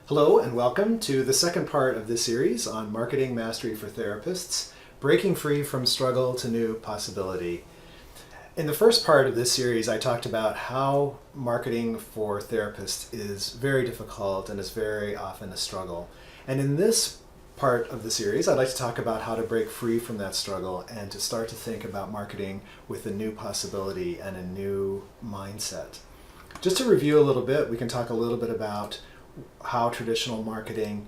Hello and welcome to the second part of this series on Marketing Mastery for Therapists, Breaking Free from Struggle to New Possibility. In the first part of this series, I talked about how marketing for therapists is very difficult and is very often a struggle. And in this part of the series, I'd like to talk about how to break free from that struggle and to start to think about marketing with a new possibility and a new mindset. Just to review a little bit, we can talk a little bit about how traditional marketing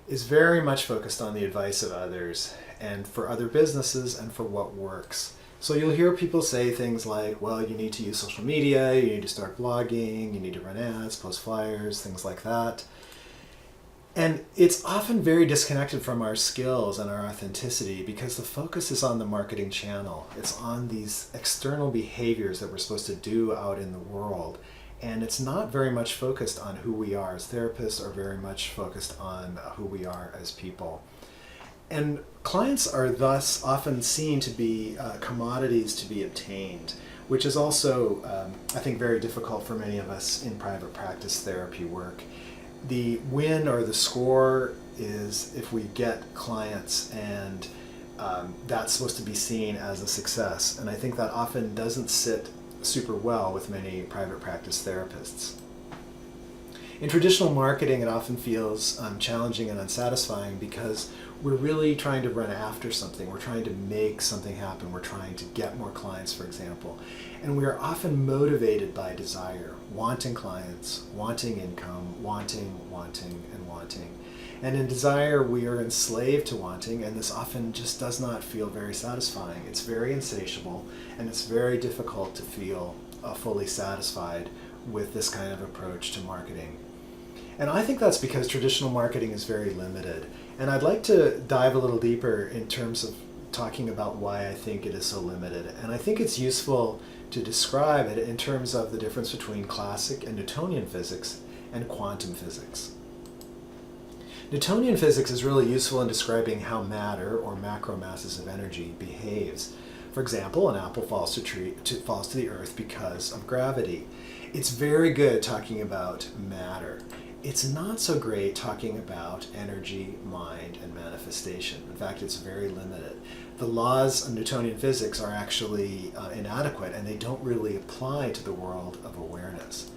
is very much focused on the advice of others and for other businesses and for what works. So you'll hear people say things like, well, you need to use social media, you need to start blogging, you need to run ads, post flyers, things like that. And it's often very disconnected from our skills and our authenticity because the focus is on the marketing channel. It's on these external behaviors that we're supposed to do out in the world. And it's not very much focused on who we are as therapists or very much focused on who we are as people. And clients are thus often seen to be commodities to be obtained, which is also, I think, very difficult for many of us in private practice therapy work. The win or the score is if we get clients, and that's supposed to be seen as a success. And I think that often doesn't sit super well with many private practice therapists. In traditional marketing, it often feels challenging and unsatisfying because we're really trying to run after something. We're trying to make something happen. We're trying to get more clients, for example. And we are often motivated by desire, wanting clients, wanting income, wanting, and wanting. And in desire, we are enslaved to wanting, and this often just does not feel very satisfying. It's very insatiable, and it's very difficult to feel fully satisfied with this kind of approach to marketing. And I think that's because traditional marketing is very limited. And I'd like to dive a little deeper in terms of talking about why I think it is so limited. And I think it's useful to describe it in terms of the difference between classic and Newtonian physics and quantum physics. Newtonian physics is really useful in describing how matter, or macro masses of energy, behaves. For example, an apple falls to the earth because of gravity. It's very good talking about matter. It's not so great talking about energy, mind, and manifestation. In fact, it's very limited. The laws of Newtonian physics are actually inadequate, and they don't really apply to the world of awareness.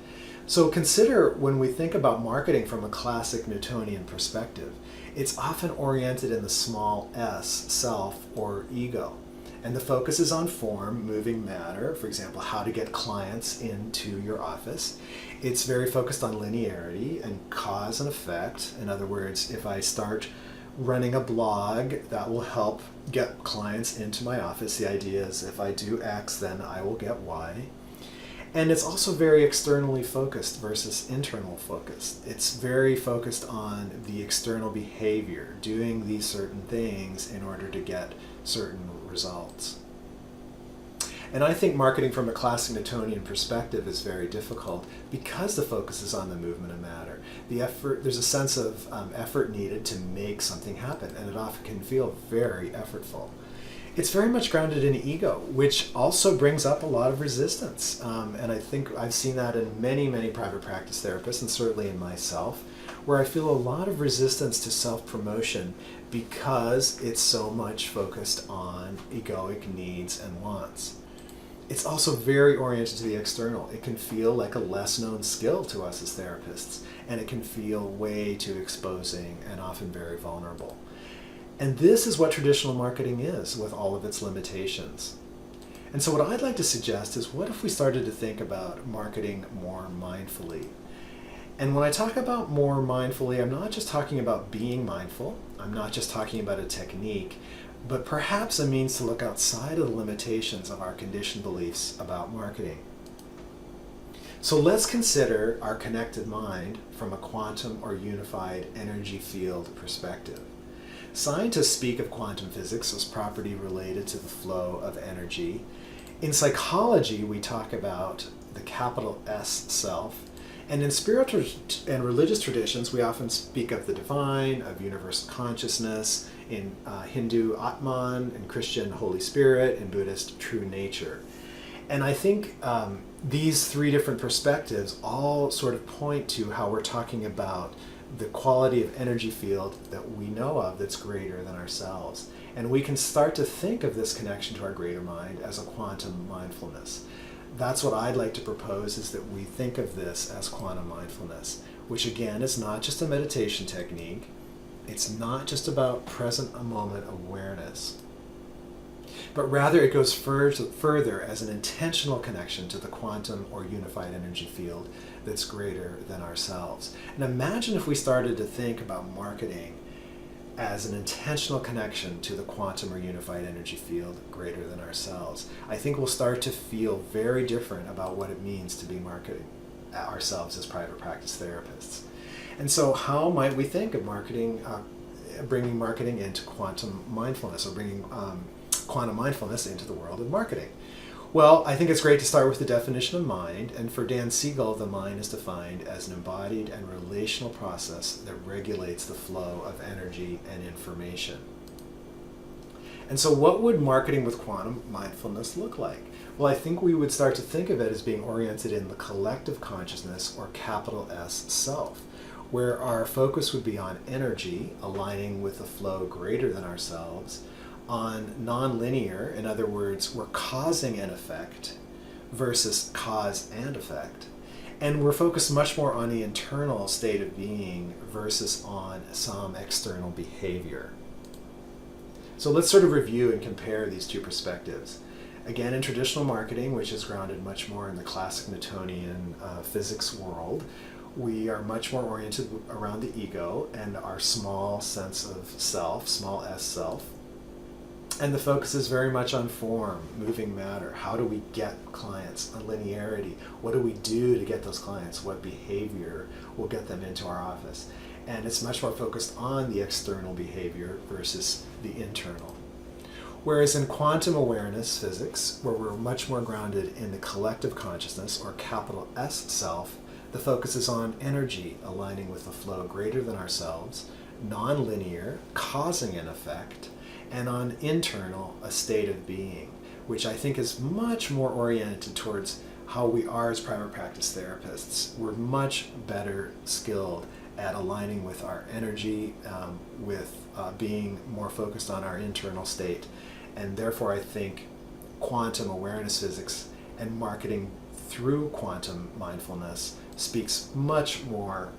So consider when we think about marketing from a classic Newtonian perspective, it's often oriented in the small s, self, or ego. And the focus is on form, moving matter, for example, how to get clients into your office. It's very focused on linearity and cause and effect. In other words, if I start running a blog, that will help get clients into my office. The idea is if I do X, then I will get Y. And it's also very externally focused versus internal focused. It's very focused on the external behavior, doing these certain things in order to get certain results. And I think marketing from a classic Newtonian perspective is very difficult because the focus is on the movement of matter. There's a sense of effort needed to make something happen, and it often can feel very effortful. It's very much grounded in ego, which also brings up a lot of resistance. And I think I've seen that in many, many private practice therapists, and certainly in myself, where I feel a lot of resistance to self-promotion because it's so much focused on egoic needs and wants. It's also very oriented to the external. It can feel like a less known skill to us as therapists, and it can feel way too exposing and often very vulnerable. And this is what traditional marketing is, with all of its limitations. And so what I'd like to suggest is, what if we started to think about marketing more mindfully? And when I talk about more mindfully, I'm not just talking about being mindful. I'm not just talking about a technique, but perhaps a means to look outside of the limitations of our conditioned beliefs about marketing. So let's consider our connected mind from a quantum or unified energy field perspective. Scientists speak of quantum physics as property related to the flow of energy. In psychology, we talk about the capital S self. And in spiritual and religious traditions, we often speak of the divine, of universal consciousness, in Hindu Atman, in Christian Holy Spirit, in Buddhist true nature. And I think these three different perspectives all sort of point to how we're talking about the quality of energy field that we know of that's greater than ourselves. And we can start to think of this connection to our greater mind as a quantum mindfulness. That's what I'd like to propose, is that we think of this as quantum mindfulness, which again is not just a meditation technique. It's not just about present moment awareness, but rather it goes further as an intentional connection to the quantum or unified energy field that's greater than ourselves. And imagine if we started to think about marketing as an intentional connection to the quantum or unified energy field greater than ourselves. I think we'll start to feel very different about what it means to be marketing ourselves as private practice therapists. And so how might we think of marketing, bringing marketing into quantum mindfulness, or bringing quantum mindfulness into the world of marketing? Well, I think it's great to start with the definition of mind, and for Dan Siegel, the mind is defined as an embodied and relational process that regulates the flow of energy and information. And so what would marketing with quantum mindfulness look like? Well, I think we would start to think of it as being oriented in the collective consciousness, or capital S self, where our focus would be on energy, aligning with a flow greater than ourselves, on non-linear, in other words, we're causing an effect versus cause and effect. And we're focused much more on the internal state of being versus on some external behavior. So let's sort of review and compare these two perspectives. Again, in traditional marketing, which is grounded much more in the classic Newtonian physics world, we are much more oriented around the ego and our small sense of self, small s self. And the focus is very much on form, moving matter. How do we get clients? On linearity. What do we do to get those clients? What behavior will get them into our office? And it's much more focused on the external behavior versus the internal. Whereas in quantum awareness physics, where we're much more grounded in the collective consciousness, or capital S self, the focus is on energy aligning with a flow greater than ourselves, non-linear, causing an effect, and on internal, a state of being, which I think is much more oriented towards how we are as private practice therapists. We're much better skilled at aligning with our energy, with being more focused on our internal state. And therefore I think quantum awareness physics and marketing through quantum mindfulness speaks much more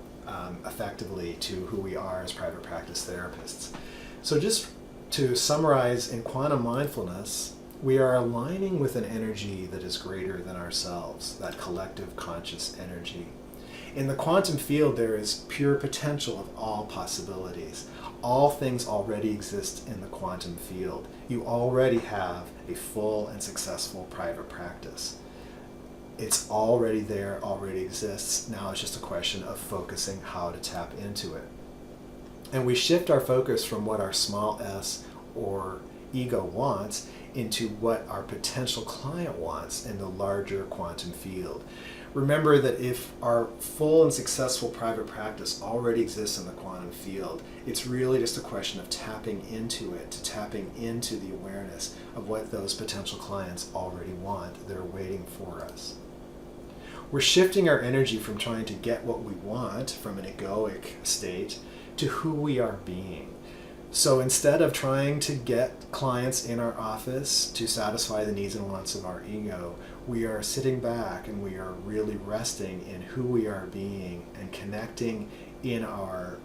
effectively to who we are as private practice therapists. So just to summarize, in quantum mindfulness, we are aligning with an energy that is greater than ourselves, that collective conscious energy. In the quantum field, there is pure potential of all possibilities. All things already exist in the quantum field. You already have a full and successful private practice. It's already there, already exists. Now it's just a question of focusing how to tap into it. And we shift our focus from what our small s or ego wants into what our potential client wants in the larger quantum field. Remember that if our full and successful private practice already exists in the quantum field, it's really just a question of tapping into it, to tapping into the awareness of what those potential clients already want. They're waiting for us. We're shifting our energy from trying to get what we want from an egoic state to who we are being. So instead of trying to get clients in our office to satisfy the needs and wants of our ego, we are sitting back and we are really resting in who we are being and connecting in our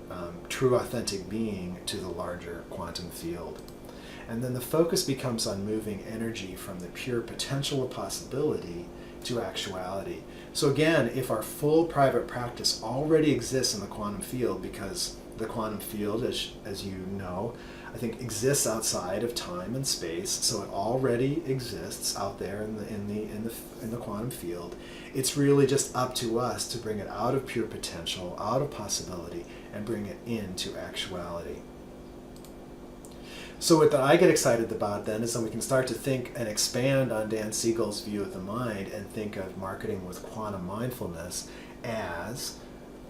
true authentic being to the larger quantum field. And then the focus becomes on moving energy from the pure potential of possibility to actuality. So again, if our full private practice already exists in the quantum field, because the quantum field, as you know, I think exists outside of time and space, so it already exists out there in the quantum field. It's really just up to us to bring it out of pure potential, out of possibility, and bring it into actuality. So what I get excited about then is that we can start to think and expand on Dan Siegel's view of the mind and think of marketing with quantum mindfulness as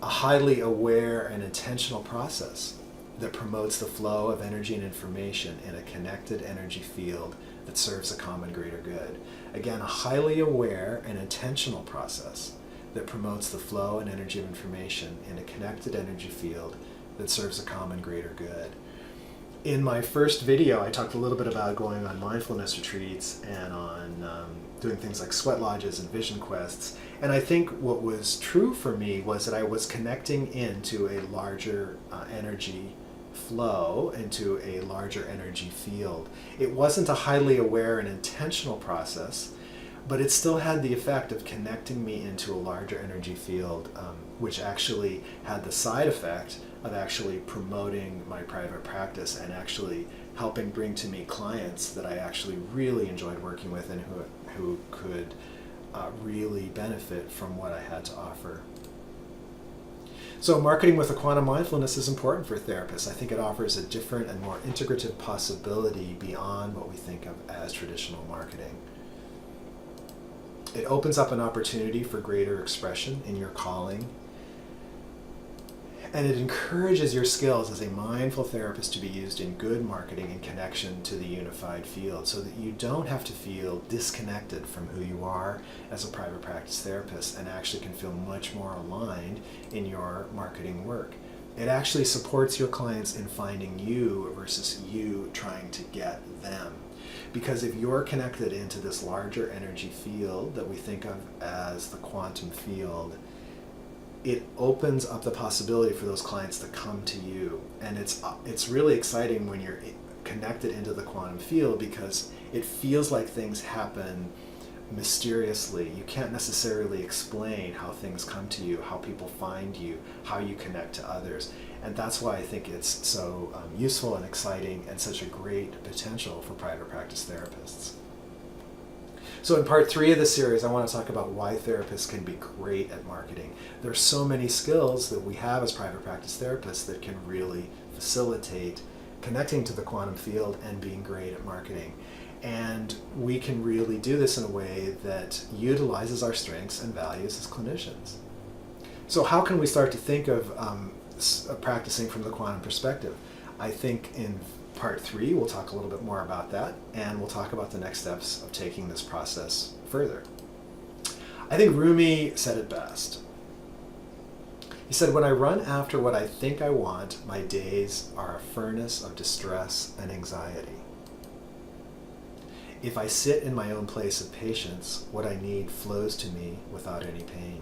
a highly aware and intentional process that promotes the flow of energy and information in a connected energy field that serves a common greater good. Again, a highly aware and intentional process that promotes the flow and energy of information in a connected energy field that serves a common greater good. In my first video, I talked a little bit about going on mindfulness retreats and on doing things like sweat lodges and vision quests. And I think what was true for me was that I was connecting into a larger energy flow, into a larger energy field. It wasn't a highly aware and intentional process, but it still had the effect of connecting me into a larger energy field, which actually had the side effect of actually promoting my private practice and actually helping bring to me clients that I actually really enjoyed working with and who could really benefit from what I had to offer. So marketing with a quantum mindfulness is important for therapists. I think it offers a different and more integrative possibility beyond what we think of as traditional marketing. It opens up an opportunity for greater expression in your calling, and it encourages your skills as a mindful therapist to be used in good marketing in connection to the unified field, so that you don't have to feel disconnected from who you are as a private practice therapist and actually can feel much more aligned in your marketing work. It actually supports your clients in finding you versus you trying to get them. Because if you're connected into this larger energy field that we think of as the quantum field, it opens up the possibility for those clients to come to you. And it's really exciting when you're connected into the quantum field, because it feels like things happen mysteriously. You can't necessarily explain how things come to you, how people find you, how you connect to others. And that's why I think it's so useful and exciting and such a great potential for private practice therapists. So in part 3 of this series, I want to talk about why therapists can be great at marketing. There's so many skills that we have as private practice therapists that can really facilitate connecting to the quantum field and being great at marketing. And we can really do this in a way that utilizes our strengths and values as clinicians. So how can we start to think of practicing from the quantum perspective? I think in part 3 we'll talk a little bit more about that, and we'll talk about the next steps of taking this process further. I think Rumi said it best. He said, "When I run after what I think I want, my days are a furnace of distress and anxiety. If I sit in my own place of patience, what I need flows to me without any pain.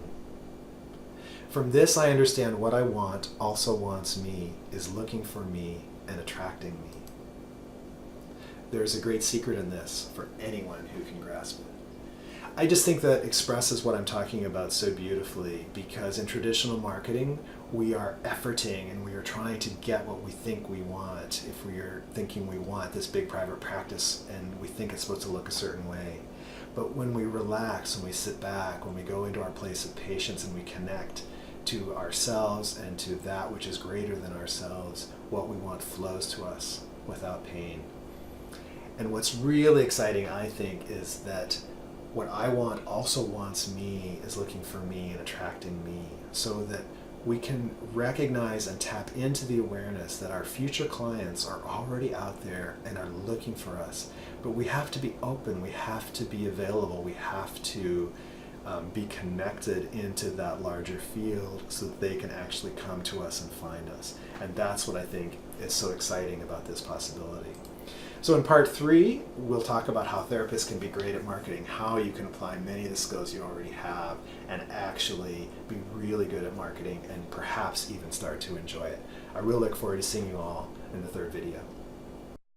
From this I understand what I want also wants me, is looking for me and attracting me." There is a great secret in this for anyone who can grasp it. I just think that expresses what I'm talking about so beautifully, because in traditional marketing, we are efforting and we are trying to get what we think we want. If we are thinking we want this big private practice and we think it's supposed to look a certain way. But when we relax, when we sit back, when we go into our place of patience and we connect to ourselves and to that which is greater than ourselves, what we want flows to us without pain. And what's really exciting, I think, is that what I want also wants me, is looking for me and attracting me, so that we can recognize and tap into the awareness that our future clients are already out there and are looking for us. But we have to be open, we have to be available, we have to be connected into that larger field so that they can actually come to us and find us. And that's what I think is so exciting about this possibility. So in part 3, we'll talk about how therapists can be great at marketing, how you can apply many of the skills you already have and actually be really good at marketing and perhaps even start to enjoy it. I really look forward to seeing you all in the 3rd video.